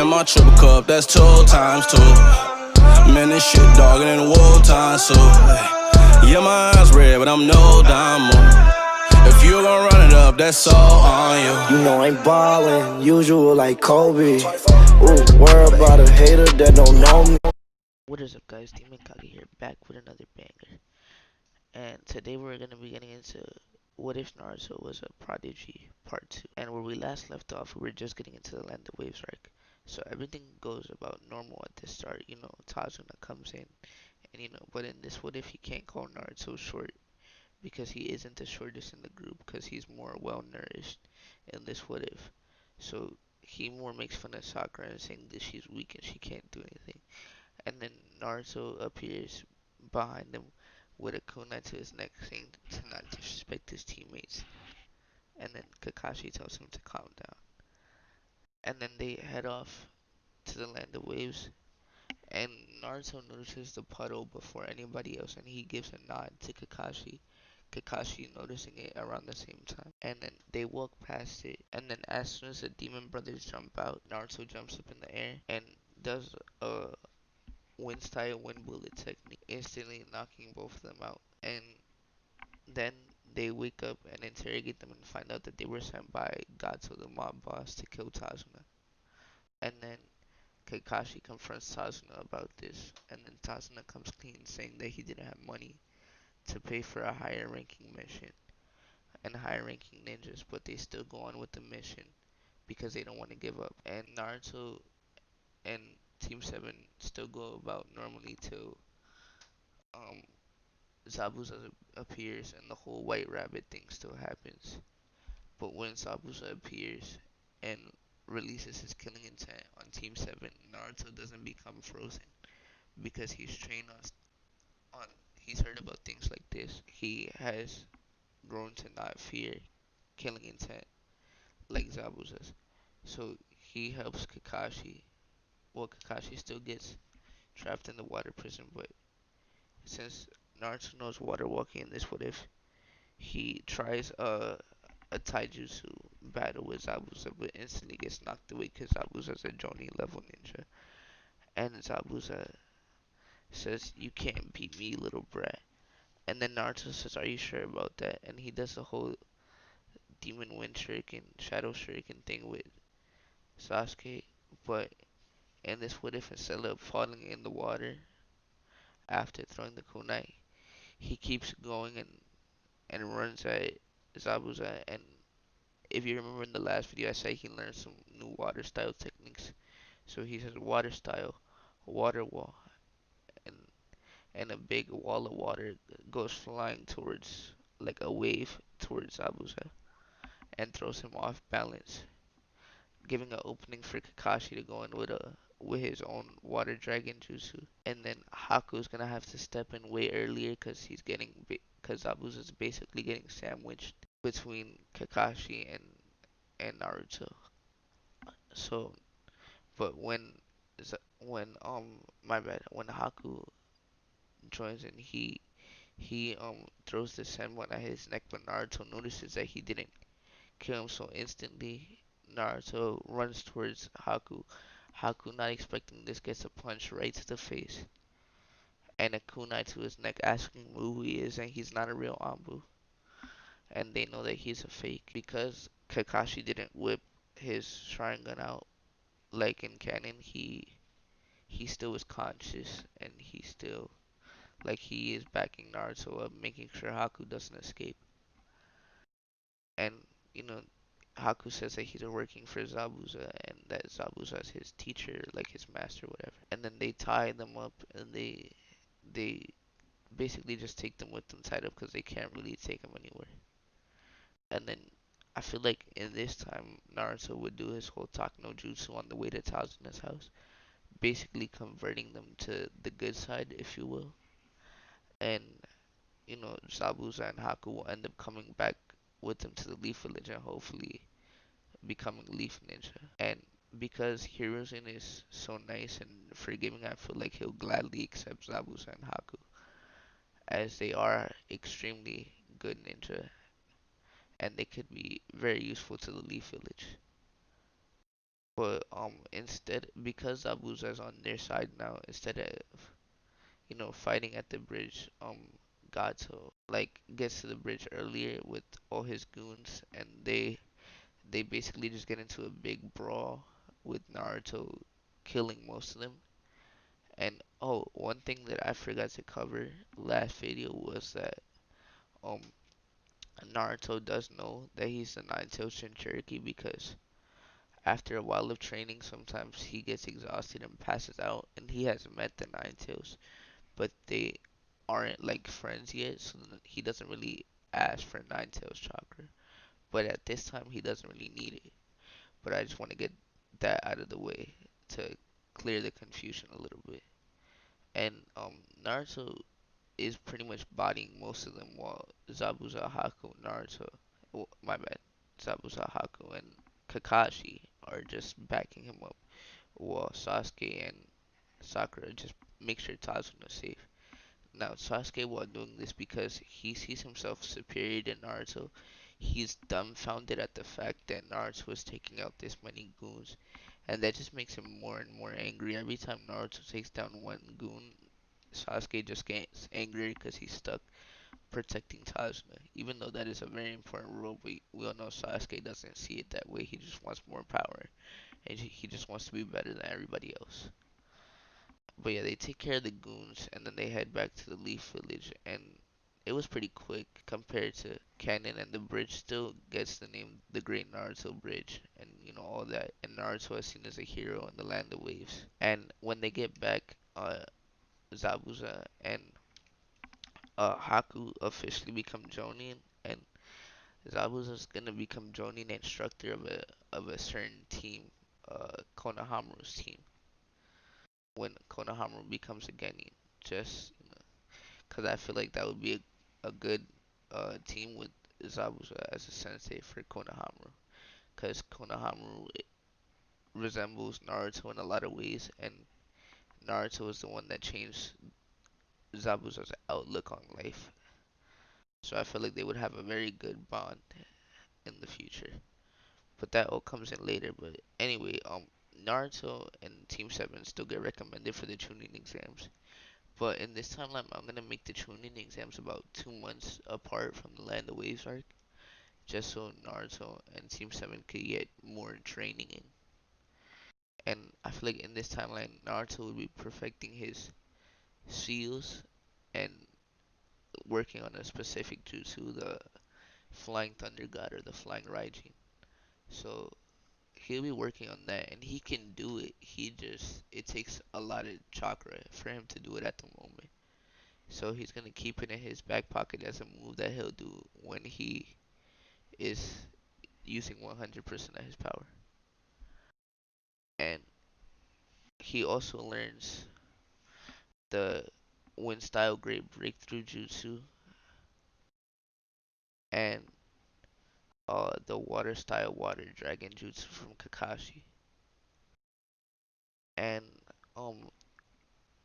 And my triple cup, that's 2 times 2. Man, this shit dogging in the wartime, so yeah, my eyes red, but I'm no dime. If you gon' run it up, that's all on you. You know I'm ballin', usual like Kobe. Ooh, worry about a hater that don't know me. What is up, guys? Demon KAGE here, back with another banger. And today we're gonna be getting into what if Naruto was a prodigy, part 2. And where we last left off, we were just getting into the Land of Waves arc. So everything goes about normal at the start. Tazuna comes in, and but in this what if he can't call Naruto short because he isn't the shortest in the group because he's more well nourished in this what if. So he more makes fun of Sakura and saying that she's weak and she can't do anything. And then Naruto appears behind him with a kunai to his neck, saying to not disrespect his teammates. And then Kakashi tells him to calm down. And then they head off to the Land of Waves. And Naruto notices the puddle before anybody else, and he gives a nod to Kakashi. Kakashi noticing it around the same time. And then they walk past it. And then as soon as the demon brothers jump out, Naruto jumps up in the air and does a wind style wind bullet technique, instantly knocking both of them out. And then they wake up and interrogate them and find out that they were sent by Gato, the mob boss, to kill Tazuna. And then Kakashi confronts Tazuna about this, and then Tazuna comes clean saying that he didn't have money to pay for a higher ranking mission and higher ranking ninjas, but they still go on with the mission because they don't want to give up. And Naruto and Team 7 still go about normally till um, Zabuza appears and the whole white rabbit thing still happens. But when Zabuza appears and releases his killing intent on Team 7, Naruto doesn't become frozen because he's trained on he's heard about things like this. He has grown to not fear killing intent like Zabuza's. So he helps Kakashi. Well, Kakashi still gets trapped in the water prison, but since Naruto knows water walking in this what if, he tries a taijutsu battle with Zabuza, but instantly gets knocked away because Zabuza's a Jonin level ninja. And Zabuza says, "You can't beat me, little brat." And then Naruto says, "Are you sure about that?" And he does the whole demon wind shuriken, shadow shuriken thing with Sasuke. But in this what if, instead of falling in the water after throwing the kunai, he keeps going and runs at Zabuza. And if you remember in the last video, I said he learned some new water style techniques. So he says water style, water wall, and a big wall of water goes flying towards, like a wave towards Zabuza, and throws him off balance, giving an opening for Kakashi to go in with his own water dragon jutsu. And then Haku's gonna have to step in way earlier because because Zabuza's basically getting sandwiched between Kakashi and Naruto. So, but my bad, when Haku joins in, he throws the Senbon at his neck, but Naruto notices that he didn't kill him, so instantly Naruto runs towards Haku. Haku, not expecting this, gets a punch right to the face and a kunai to his neck, asking who he is, and he's not a real Anbu. And they know that he's a fake because Kakashi didn't whip his Sharingan out like in canon. He still is conscious, and he still, like, he is backing Naruto up, making sure Haku doesn't escape. And you know, Haku says that he's working for Zabuza and that Zabuza is his teacher, like his master, whatever. And then they tie them up and they basically just take them with them tied up because they can't really take them anywhere. And then I feel like in this time Naruto would do his whole talk no jutsu on the way to Tazuna's house, basically converting them to the good side, if you will. And Zabuza and Haku will end up coming back with them to the Leaf Village and hopefully becoming Leaf Ninja. And because Hiruzen is so nice and forgiving, I feel like he'll gladly accept Zabuza and Haku, as they are extremely good ninja and they could be very useful to the Leaf Village. But instead, because Zabuza's on their side now, instead of fighting at the bridge, Gato like gets to the bridge earlier with all his goons, and they basically just get into a big brawl with Naruto killing most of them. And oh, one thing that I forgot to cover last video was that um Naruto does know that he's the Nine-Tailed Cherokee because after a while of training, sometimes he gets exhausted and passes out, and he has met the Nine-Tails, but they aren't like friends yet, so he doesn't really ask for Nine-Tails chakra. But at this time, he doesn't really need it. But I just want to get that out of the way to clear the confusion a little bit. And Naruto is pretty much bodying most of them while Zabuza, Haku, Naruto, oh, my bad, Zabuza, Haku, and Kakashi are just backing him up, while Sasuke and Sakura just make sure Tazuna is safe. Now, Sasuke, while doing this because he sees himself superior to Naruto, he's dumbfounded at the fact that Naruto is taking out this many goons, and that just makes him more and more angry. Every time Naruto takes down one goon, Sasuke just gets angry because he's stuck protecting Tazuna, even though that is a very important role. We all know Sasuke doesn't see it that way. He just wants more power, and he just wants to be better than everybody else. But yeah, they take care of the goons, and then they head back to the Leaf Village, and it was pretty quick compared to Canon, and the bridge still gets the name the Great Naruto Bridge, and all that. And Naruto is seen as a hero in the Land of Waves. And when they get back, Zabuza and Haku officially become Jonin, and Zabuza's gonna become Jonin instructor of a certain team, Konohamaru's team, when Konohamaru becomes a Genin. Just because I feel like that would be a good team with Zabuza as a sensei for Konohamaru. Because Konohamaru resembles Naruto in a lot of ways, and Naruto is the one that changed Zabuza's outlook on life. So I feel like they would have a very good bond in the future. But that all comes in later. But anyway, Naruto and Team 7 still get recommended for the Chunin exams. But in this timeline, I'm gonna make the Chunin exams about 2 months apart from the Land of Waves arc, just so Naruto and Team 7 could get more training in. And I feel like in this timeline, Naruto would be perfecting his seals and working on a specific jutsu, the Flying Thunder God or the Flying Raijin. So he'll be working on that, and he can do it. It takes a lot of chakra for him to do it at the moment. So he's gonna keep it in his back pocket as a move that he'll do when he is using 100% of his power. And he also learns the Wind Style Great Breakthrough Jutsu and the Water Style Water Dragon Jutsu from Kakashi. And um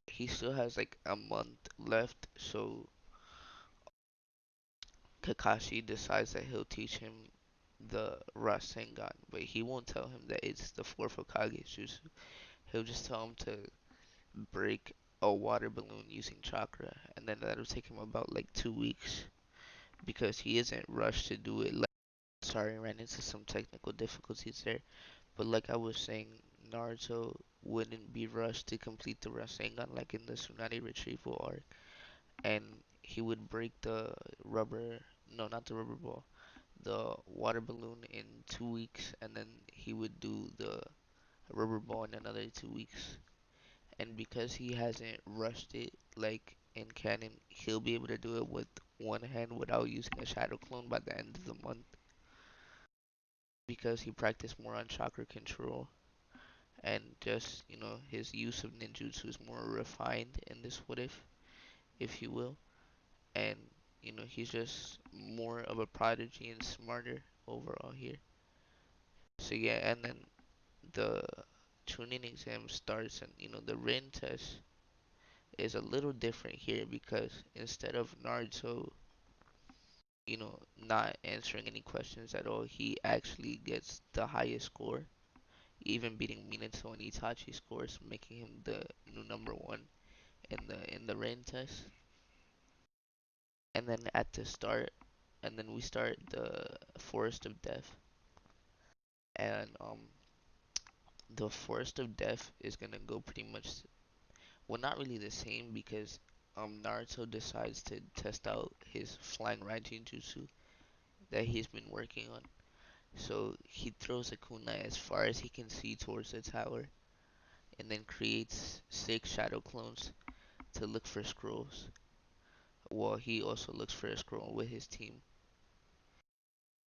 he still has like a month left, so Kakashi decides that he'll teach him the Rasengan, but he won't tell him that it's the fourth Hokage Jutsu. He'll just tell him to break a water balloon using chakra, and then that'll take him about like 2 weeks because he isn't rushed to do it. Like, sorry, ran into some technical difficulties there, but like I was saying, Naruto wouldn't be rushed to complete the Rasengan like in the Tsunade retrieval arc, and he would break the rubber, no, not the rubber ball, the water balloon in 2 weeks, and then he would do the rubber ball in another 2 weeks. And because he hasn't rushed it like in canon, he'll be able to do it with one hand without using a shadow clone by the end of the month because he practiced more on chakra control and just his use of ninjutsu is more refined in this what if you will, and he's just more of a prodigy and smarter overall here. So yeah, and then the tuning exam starts, and the written test is a little different here because instead of Naruto, not answering any questions at all, he actually gets the highest score, even beating Minato and Itachi scores, making him the new number one in the rain test. And then at the start, and then we start the Forest of Death, and the Forest of Death is gonna go pretty much, well, not really the same because Naruto decides to test out his flying Raijin Jutsu that he's been working on. So he throws a kunai as far as he can see towards the tower, and then creates 6 shadow clones to look for scrolls. Well, he also looks for a scroll with his team,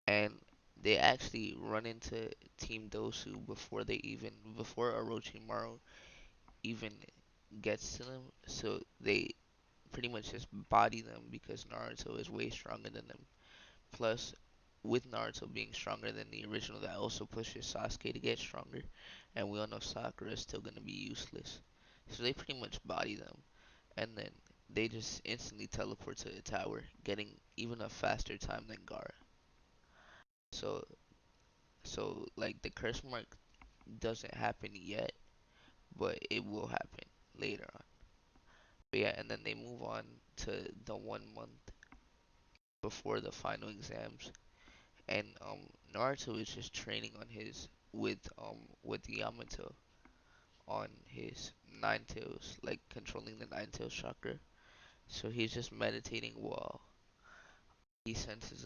and they actually run into Team Dosu before Orochimaru even gets to them. So they pretty much just body them because Naruto is way stronger than them. Plus, with Naruto being stronger than the original, that also pushes Sasuke to get stronger. And we all know Sakura is still gonna be useless. So they pretty much body them, and then they just instantly teleport to the tower, getting even a faster time than Gaara. So, so like the curse mark doesn't happen yet, but it will happen later on. But yeah, and then they move on to the 1 month before the final exams, and Naruto is just training on his with Yamato on his nine tails, like controlling the nine tails chakra. So he's just meditating while he senses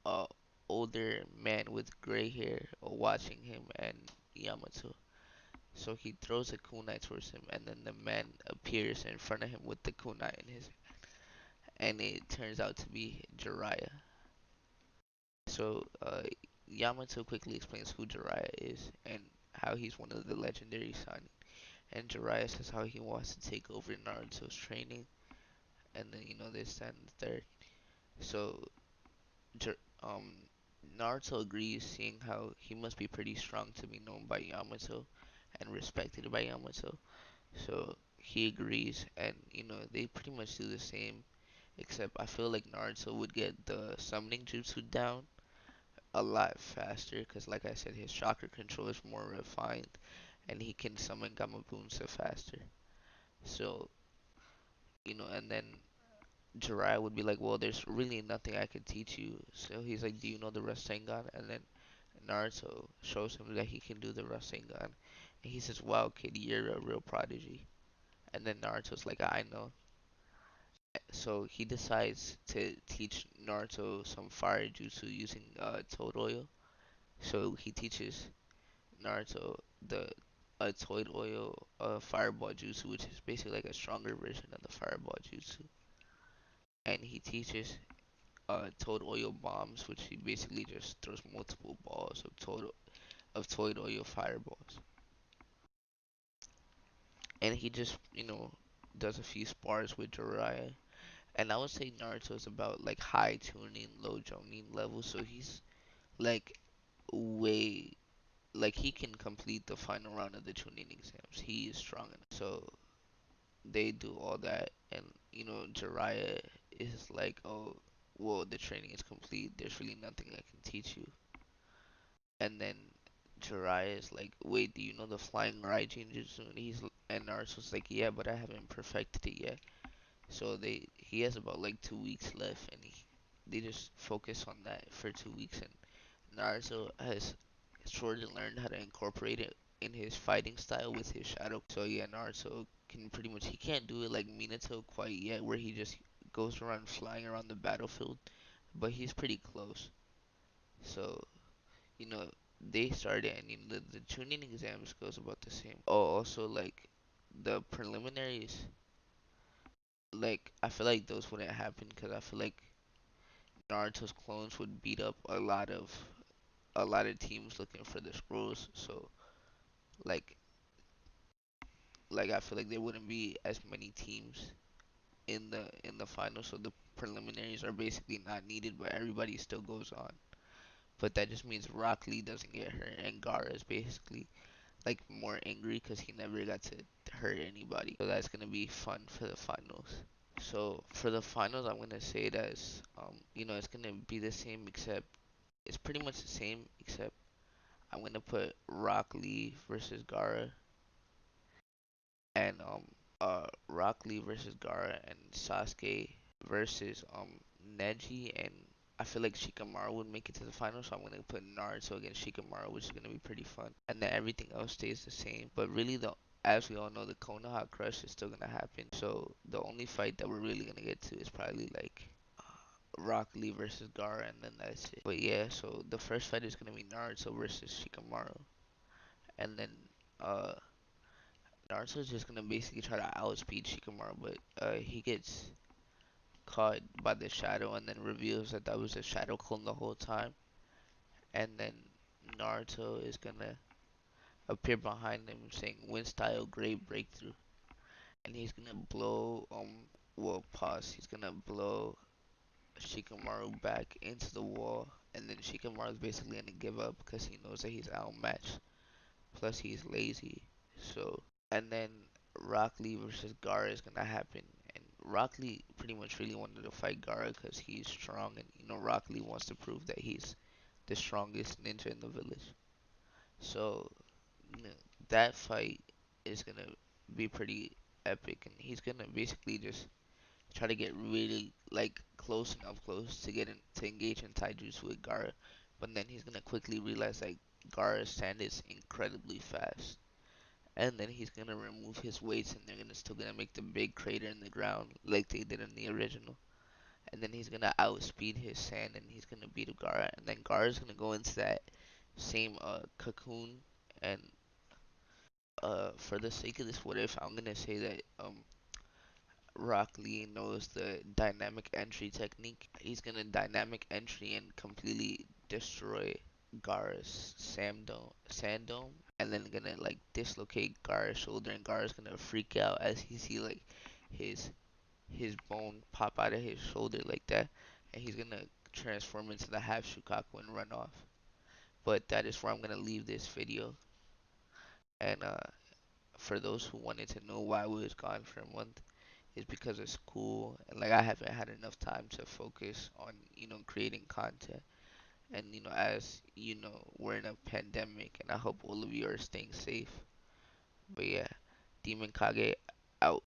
a older man with gray hair watching him and Yamato. So he throws a kunai towards him, and then the man appears in front of him with the kunai in his, and it turns out to be Jiraiya. So Yamato quickly explains who Jiraiya is and how he's one of the legendary Sanin. And Jiraiya says how he wants to take over Naruto's training, and then this, that, and the third. So Jir- um Naruto agrees, seeing how he must be pretty strong to be known by Yamato and respected by Yamato. So he agrees, and they pretty much do the same, except I feel like Naruto would get the summoning jutsu down a lot faster because, like I said, his chakra control is more refined and he can summon Gamabunsa faster. So, and then Jiraiya would be like, well, there's really nothing I can teach you. So he's like, do you know the Rasengan? And then Naruto shows him that he can do the Rasengan. And he says, wow, kid, you're a real prodigy. And then Naruto's like, I know. So he decides to teach Naruto some fire jutsu using toad oil. So he teaches Naruto the toad oil fireball jutsu, which is basically like a stronger version of the fireball jutsu. And he teaches toad oil bombs, which he basically just throws multiple balls of toad oil fireballs. And he just does a few spars with Jiraiya. And I would say Naruto is about like high tuning, low jonin level, so he's like way, like he can complete the final round of the tuning exams. He is strong enough. So they do all that, and Jiraiya is like, oh, well, the training is complete. There's really nothing I can teach you. And then Jiraiya is like, wait, do you know the flying Raijin Jutsu? And Naruto's like, yeah, but I haven't perfected it yet. So he has about like 2 weeks left, and they just focus on that for 2 weeks, and Naruto has sort of learned how to incorporate it in his fighting style with his shadow. So yeah, Naruto can pretty much, he can't do it like Minato quite yet, where he just goes around flying around the battlefield, but he's pretty close. So you know they started, and the tuning exams goes about the same. Oh, also like the preliminaries, like I feel like those wouldn't happen because I feel like Naruto's clones would beat up a lot of teams looking for the scrolls. So like I feel like there wouldn't be as many teams in the final, so the preliminaries are basically not needed, but everybody still goes on. But that just means Rock Lee doesn't get hurt, and Gaara is basically like more angry because he never got to hurt anybody. So that's gonna be fun for the finals. So for the finals, I'm gonna say it as it's gonna be the same, except it's pretty much the same, except I'm gonna put Rock Lee versus Gara, and Rock Lee versus Gara, and Sasuke versus Neji, and I feel like Shikamaru would make it to the final, so I'm gonna put Naruto against Shikamaru, which is gonna be pretty fun. And then everything else stays the same. But really, as we all know, the Konoha Crush is still gonna happen. So the only fight that we're really gonna get to is probably like Rock Lee versus Gara, and then that's it. But yeah, so the first fight is gonna be Naruto versus Shikamaru, and then uh Naruto's just gonna basically try to outspeed Shikamaru, but he gets caught by the shadow and then reveals that that was a shadow clone the whole time. And then Naruto is gonna appear behind him saying "Wind style great breakthrough," and he's gonna blow well pause. He's gonna blow Shikamaru back into the wall, and then Shikamaru's basically gonna give up because he knows that he's outmatched. Plus he's lazy. So and then Rock Lee versus Gara is gonna happen, and Rock Lee pretty much really wanted to fight Gara because he's strong, and Rock Lee wants to prove that he's the strongest ninja in the village. So you know, that fight is gonna be pretty epic, and he's gonna basically just try to get really like close and up close to get in, to engage in taijutsu with Gara, but then he's gonna quickly realize that Gara's stand is incredibly fast, and then he's gonna remove his weights, and they're gonna still gonna make the big crater in the ground like they did in the original, and then he's gonna outspeed his sand, and he's gonna beat Gara, and then Gara's gonna go into that same cocoon, and for the sake of this what if, I'm gonna say that Rock Lee knows the dynamic entry technique. He's gonna dynamic entry and completely destroy Gara's sand dome, and then gonna like dislocate Gara's shoulder, and Gara's gonna freak out as he see like his his bone pop out of his shoulder like that, and he's gonna transform into the half Shukaku and run off. But that is where I'm gonna leave this video, and for those who wanted to know why we was gone for a month, is because of school, and like I haven't had enough time to focus on creating content, and as we're in a pandemic, and I hope all of you are staying safe. But yeah, Demon Kage out.